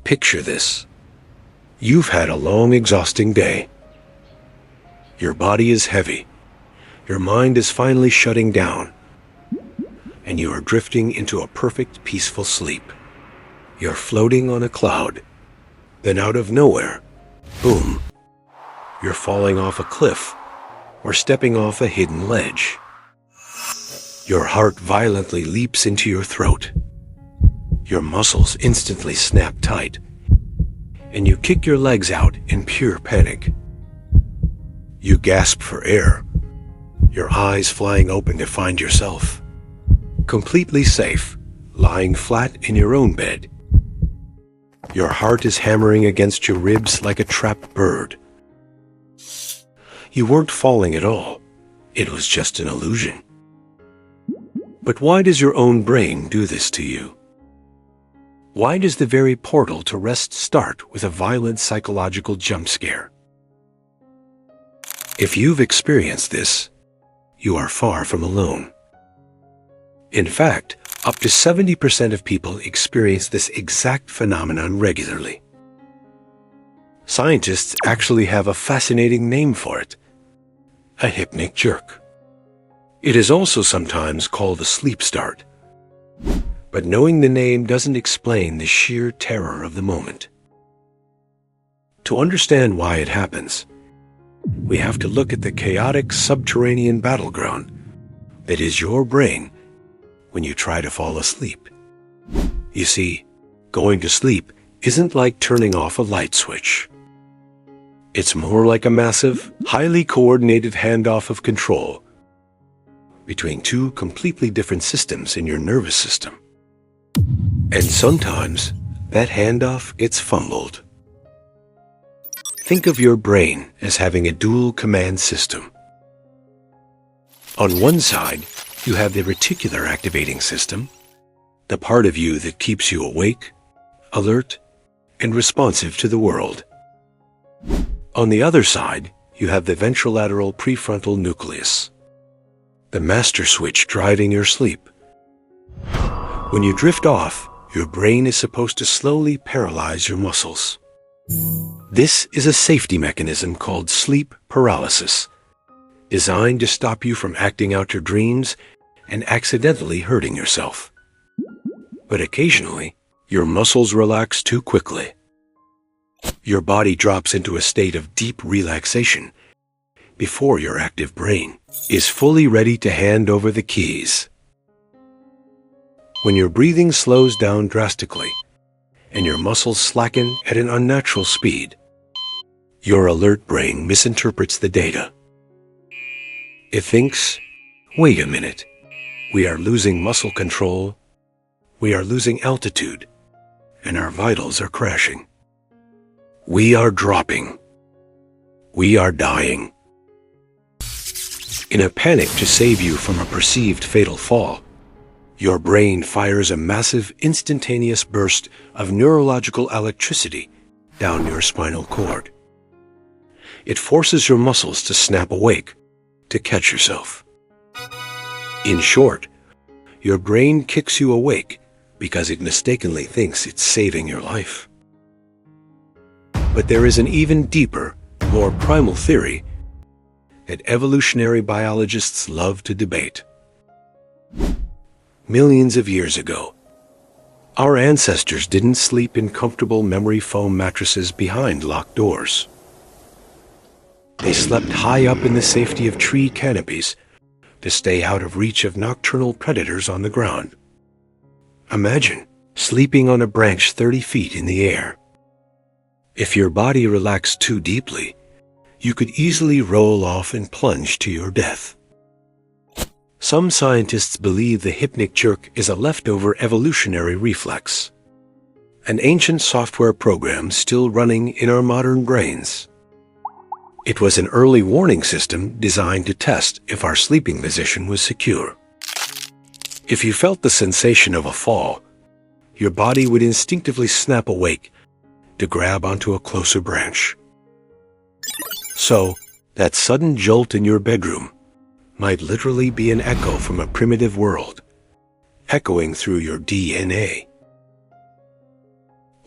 Picture this. You've had a long, exhausting day. Your body is heavy. Your mind is finally shutting down. And you are drifting into a perfect, peaceful sleep. You're floating on a cloud. Then out of nowhere, boom, you're falling off a cliff or stepping off a hidden ledge. Your heart violently leaps into your throat. Your muscles instantly snap tight, and you kick your legs out in pure panic. You gasp for air, your eyes flying open to find yourself completely safe, lying flat in your own bed. Your heart is hammering against your ribs like a trapped bird. You weren't falling at all. It was just an illusion. But why does your own brain do this to you? Why does the very portal to rest start with a violent psychological jump scare? If you've experienced this, you are far from alone. In fact, up to 70% of people experience this exact phenomenon regularly. Scientists actually have a fascinating name for it: a hypnic jerk. It is also sometimes called a sleep start. But knowing the name doesn't explain the sheer terror of the moment. To understand why it happens, we have to look at the chaotic subterranean battleground that is your brain when you try to fall asleep. You see, going to sleep isn't like turning off a light switch. It's more like a massive, highly coordinated handoff of control between two completely different systems in your nervous system. And sometimes that handoff gets fumbled. Think of your brain as having a dual command system. On one side, you have the reticular activating system, the part of you that keeps you awake, alert, and responsive to the world. On the other side, you have the ventrolateral prefrontal nucleus, the master switch driving your sleep. When you drift off, your brain is supposed to slowly paralyze your muscles. This is a safety mechanism called sleep paralysis, designed to stop you from acting out your dreams and accidentally hurting yourself. But occasionally, your muscles relax too quickly. Your body drops into a state of deep relaxation before your active brain is fully ready to hand over the keys. When your breathing slows down drastically and your muscles slacken at an unnatural speed, your alert brain misinterprets the data. It thinks, wait a minute, we are losing muscle control, we are losing altitude, and our vitals are crashing. We are dropping. We are dying. In a panic to save you from a perceived fatal fall, your brain fires a massive instantaneous burst of neurological electricity down your spinal cord. It forces your muscles to snap awake, to catch yourself. In short, your brain kicks you awake because it mistakenly thinks it's saving your life. But there is an even deeper, more primal theory that evolutionary biologists love to debate. Millions of years ago, our ancestors didn't sleep in comfortable memory foam mattresses behind locked doors. They slept high up in the safety of tree canopies to stay out of reach of nocturnal predators on the ground. Imagine sleeping on a branch 30 feet in the air. If your body relaxed too deeply, you could easily roll off and plunge to your death. Some scientists believe the hypnic jerk is a leftover evolutionary reflex, an ancient software program still running in our modern brains. It was an early warning system designed to test if our sleeping position was secure. If you felt the sensation of a fall, your body would instinctively snap awake to grab onto a closer branch. So, that sudden jolt in your bedroom might literally be an echo from a primitive world, echoing through your DNA.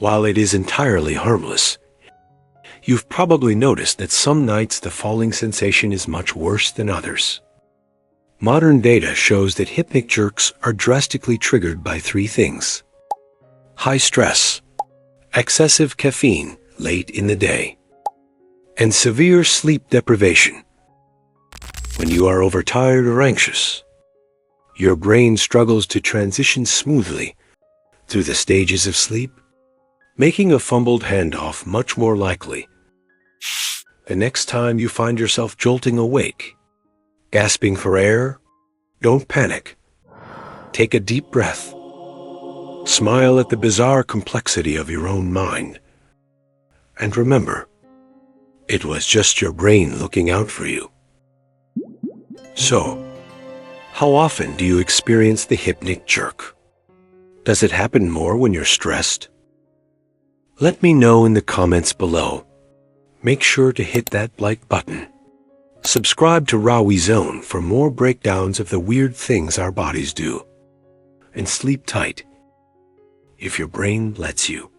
While it is entirely harmless, you've probably noticed that some nights the falling sensation is much worse than others. Modern data shows that hypnic jerks are drastically triggered by three things: high stress, excessive caffeine late in the day, and severe sleep deprivation. When you are overtired or anxious, your brain struggles to transition smoothly through the stages of sleep, making a fumbled handoff much more likely. The next time you find yourself jolting awake, gasping for air, don't panic. Take a deep breath. Smile at the bizarre complexity of your own mind. And remember, it was just your brain looking out for you. So, how often do you experience the hypnic jerk? Does it happen more when you're stressed? Let me know in the comments below. Make sure to hit that like button. Subscribe to RaWeZone for more breakdowns of the weird things our bodies do. And sleep tight, if your brain lets you.